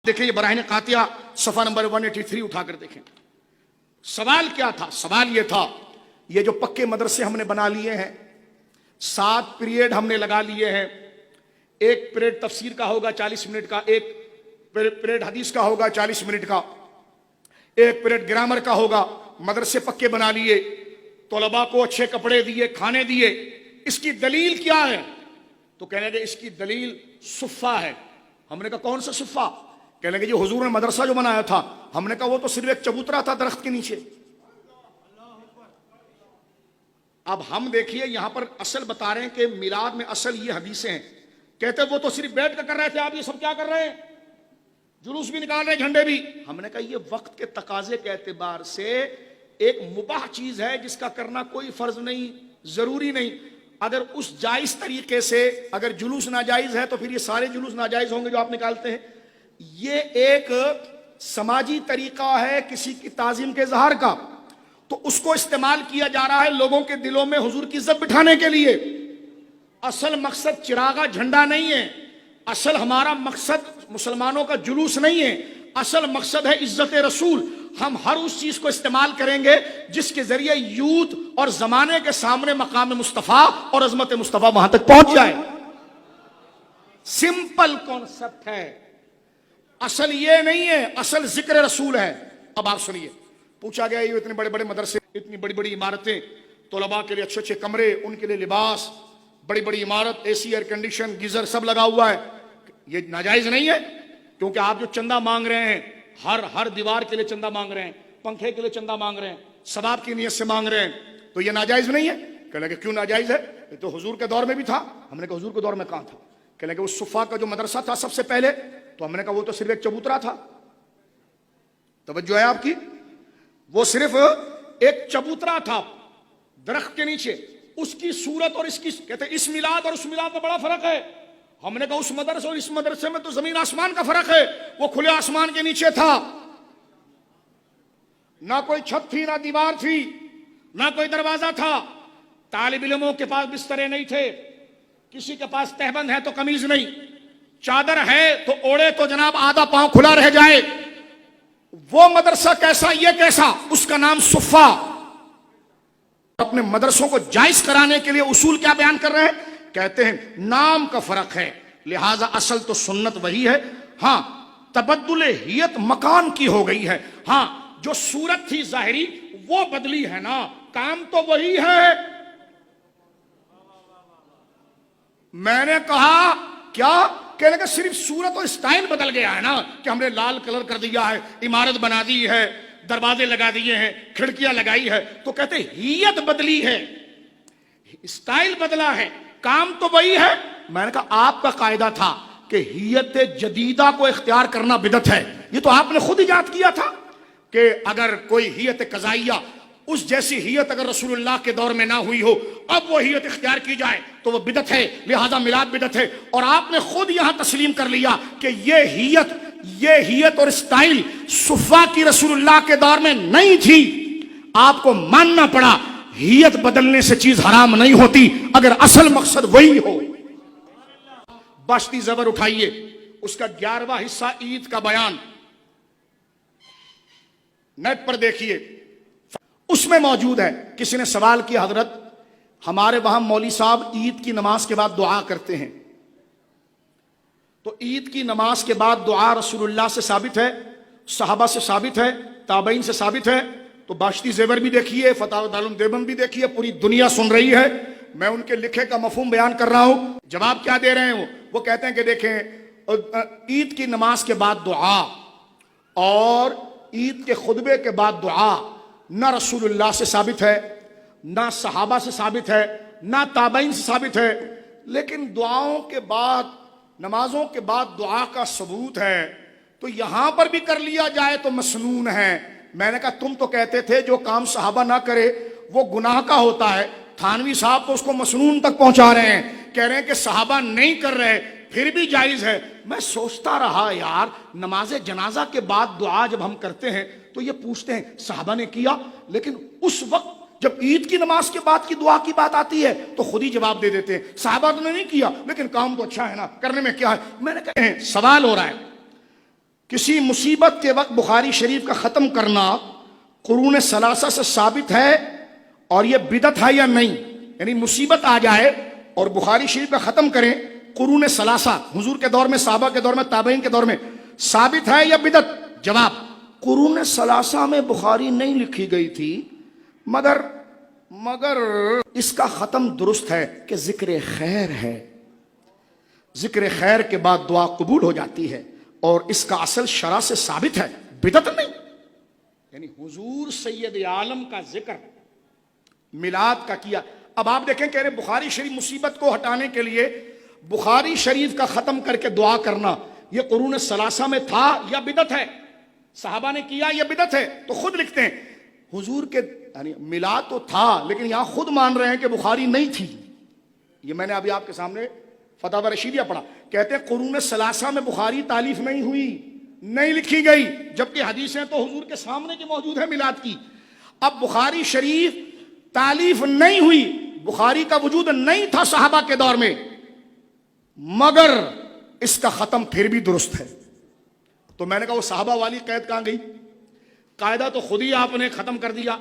دیکھیں یہ براہین قاطعہ صفحہ نمبر 183 اٹھا کر دیکھیں. سوال کیا تھا؟ سوال یہ تھا یہ جو پکے مدرسے ہم نے بنا لیے ہیں، 7 پیریڈ ہم نے لگا لیے ہیں، ایک پیریڈ تفسیر کا ہوگا 40 منٹ کا، ایک پیریڈ حدیث کا ہوگا 40 منٹ کا، ایک پیریڈ گرامر کا ہوگا، مدرسے پکے بنا لیے، طلباء کو اچھے کپڑے دیے، کھانے دیے، اس کی دلیل کیا ہے؟ تو کہنے لگے اس کی دلیل صفہ ہے. ہم نے کہا کون سا صفہ؟ کہنے لگے جو حضور نے مدرسہ جو بنایا تھا. ہم نے کہا وہ تو صرف ایک چبوترا تھا درخت کے نیچے. اب ہم دیکھیے یہاں پر اصل بتا رہے ہیں کہ میلاد میں اصل یہ حدیثیں ہیں. کہتے ہیں وہ تو صرف بیٹھ کر رہے تھے، آپ یہ سب کیا کر رہے ہیں؟ جلوس بھی نکال رہے ہیں، جھنڈے بھی. ہم نے کہا یہ وقت کے تقاضے کے اعتبار سے ایک مباح چیز ہے جس کا کرنا کوئی فرض نہیں، ضروری نہیں. اگر اس جائز طریقے سے اگر جلوس ناجائز ہے تو پھر یہ سارے جلوس ناجائز ہوں گے جو آپ نکالتے ہیں. یہ ایک سماجی طریقہ ہے کسی کی تعظیم کے اظہار کا، تو اس کو استعمال کیا جا رہا ہے لوگوں کے دلوں میں حضور کی عزت بٹھانے کے لیے. اصل مقصد چراغا جھنڈا نہیں ہے، اصل ہمارا مقصد مسلمانوں کا جلوس نہیں ہے، اصل مقصد ہے عزت رسول. ہم ہر اس چیز کو استعمال کریں گے جس کے ذریعے یوتھ اور زمانے کے سامنے مقام مصطفیٰ اور عظمت مصطفیٰ وہاں تک پہنچ جائے. سمپل کانسیپٹ ہے، اصل یہ نہیں ہے، اصل ذکر رسول ہے. اب آپ سنیے، پوچھا گیا یہ اتنے بڑے بڑے مدرسے، اتنی بڑی بڑی عمارتیں، طلباء کے لیے اچھے اچھے کمرے، ان کے لیے لباس، بڑی بڑی عمارت، اے سی، ایئر کنڈیشن، گیزر سب لگا ہوا ہے، یہ ناجائز نہیں ہے؟ کیونکہ آپ جو چندہ مانگ رہے ہیں، ہر دیوار کے لیے چندہ مانگ رہے ہیں، پنکھے کے لیے چندہ مانگ رہے ہیں، ثواب کی نیت سے مانگ رہے ہیں، تو یہ ناجائز نہیں ہے؟ کہنے لگے کیوں ناجائز ہے؟ یہ تو حضور کے دور میں بھی تھا. ہم نے کہا حضور کے دور میں کہاں تھا؟ کہنے لگے اس صفا کا جو مدرسہ تھا سب سے پہلے، تو ہم نے کہا وہ تو صرف ایک چبوترا تھا. توجہ ہے آپ کی؟ وہ صرف ایک چبوترا تھا درخت کے نیچے. اس کی صورت اور اس کی، کہتے ہیں اس میلاد اور اس میلاد میں بڑا فرق ہے. ہم نے کہا اس مدرسے اور اس مدرسے میں تو زمین آسمان کا فرق ہے. وہ کھلے آسمان کے نیچے تھا، نہ کوئی چھت تھی، نہ دیوار تھی، نہ کوئی دروازہ تھا. طالب علموں کے پاس بسترے نہیں تھے، کسی کے پاس تہبند ہے تو قمیض نہیں، چادر ہے تو اوڑے تو جناب آدھا پاؤں کھلا رہ جائے. وہ مدرسہ کیسا، یہ کیسا؟ اس کا نام صفہ. اپنے مدرسوں کو جائز کرانے کے لیے اصول کیا بیان کر رہے ہیں؟ کہتے ہیں نام کا فرق ہے، لہذا اصل تو سنت وہی ہے. ہاں تبدل ہیت مکان کی ہو گئی ہے، ہاں جو صورت تھی ظاہری وہ بدلی ہے نا، کام تو وہی ہے. میں نے کہا کیا؟ کہنے کہ صرف صورت اور اسٹائل بدل گیا ہے نا، کہ ہم نے لال کلر کر دیا ہے، عمارت بنا دی ہے، دروازے لگا دیے ہیں، کھڑکیاں لگائی ہے. تو کہتے ہیت بدلی ہے، اسٹائل بدلا ہے، کام تو وہی ہے. میں نے کہا آپ کا قاعدہ تھا کہ ہیت جدیدہ کو اختیار کرنا بدعت ہے. یہ تو آپ نے خود ایجاد کیا تھا کہ اگر کوئی ہیت قضائیہ، اس جیسی ہیت اگر رسول اللہ کے دور میں نہ ہوئی ہو، اب وہ ہیت اختیار کی جائے تو وہ بدعت ہے، لہذا میلاد بدعت ہے. اور آپ نے خود یہاں تسلیم کر لیا کہ یہ ہیت اور اسٹائل صفا کی رسول اللہ کے دور میں نہیں تھی. آپ کو ماننا پڑا ہیت بدلنے سے چیز حرام نہیں ہوتی اگر اصل مقصد وہی ہو. باشتی زبر اٹھائیے، اس کا 11واں حصہ عید کا بیان نیٹ پر دیکھیے، اس میں موجود ہے. کسی نے سوال کیا حضرت ہمارے وہاں مولوی صاحب عید کی نماز کے بعد دعا کرتے ہیں، تو عید کی نماز کے بعد دعا رسول اللہ سے ثابت ہے، صحابہ سے ثابت ہے، تابعین سے ثابت ہے. تو باشتی زیور بھی دیکھیے، فتاوی دارالعلوم دیوبند بھی دیکھیے، پوری دنیا سن رہی ہے. میں ان کے لکھے کا مفہوم بیان کر رہا ہوں. جواب کیا دے رہے ہیں وہ کہتے ہیں کہ دیکھیں عید کی نماز کے بعد دعا اور عید کے خطبے کے بعد دعا نہ رسول اللہ سے ثابت ہے، نہ صحابہ سے ثابت ہے، نہ تابعین سے ثابت ہے. لیکن دعاؤں کے بعد، نمازوں کے بعد دعا کا ثبوت ہے، تو یہاں پر بھی کر لیا جائے تو مسنون ہے. میں نے کہا تم تو کہتے تھے جو کام صحابہ نہ کرے وہ گناہ کا ہوتا ہے. تھانوی صاحب تو اس کو مسنون تک پہنچا رہے ہیں، کہہ رہے ہیں کہ صحابہ نہیں کر رہے پھر بھی جائز ہے. میں سوچتا رہا یار، نماز جنازہ کے بعد دعا جب ہم کرتے ہیں تو یہ پوچھتے ہیں صحابہ نے کیا، لیکن اس وقت جب عید کی نماز کے بعد کی دعا کی بات آتی ہے تو خود ہی جواب دے دیتے ہیں صحابہ نے نہیں کیا لیکن کام تو اچھا ہے نا، کرنے میں کیا ہے. میں نے کہا سوال ہو رہا ہے کسی مصیبت کے وقت بخاری شریف کا ختم کرنا قرون ثلاثہ سے ثابت ہے اور یہ بدعت ہے یا نہیں؟ یعنی مصیبت آ جائے اور بخاری شریف کا ختم کریں قرون ثلاثہ، حضور کے دور میں، صحابہ کے دور میں، تابعین کے دور میں، ثابت ہے یا بدعت؟ جواب، قرون ثلاثہ میں بخاری نہیں لکھی گئی تھی، مگر اس کا ختم درست ہے کہ ذکر خیر ہے، ذکر خیر کے بعد دعا قبول ہو جاتی ہے اور اس کا اصل شرع سے ثابت ہے، بدعت نہیں۔ یعنی حضور سید عالم کا ذکر میلاد کا کیا۔ اب آپ دیکھیں کہ بخاری شریف مصیبت کو ہٹانے کے لیے بخاری شریف کا ختم کر کے دعا کرنا یہ قرون ثلاثہ میں تھا یا بدعت ہے؟ صحابہ نے کیا یا بدعت ہے؟ تو خود لکھتے ہیں حضور کے یعنی میلاد تو تھا، لیکن یہاں خود مان رہے ہیں کہ بخاری نہیں تھی۔ یہ میں نے ابھی آپ کے سامنے فتاوی رشیدیہ پڑھا، کہتے ہیں قرون ثلاثہ میں بخاری تالیف نہیں ہوئی، نہیں لکھی گئی، جبکہ حدیثیں تو حضور کے سامنے کی موجود ہے میلاد کی۔ اب بخاری شریف تالیف نہیں ہوئی، بخاری کا وجود نہیں تھا صحابہ کے دور میں، مگر اس کا ختم پھر بھی درست ہے۔ تو میں نے کہا وہ صحابہ والی قید کہاں گئی؟ قاعدہ تو خود ہی آپ نے ختم کر دیا۔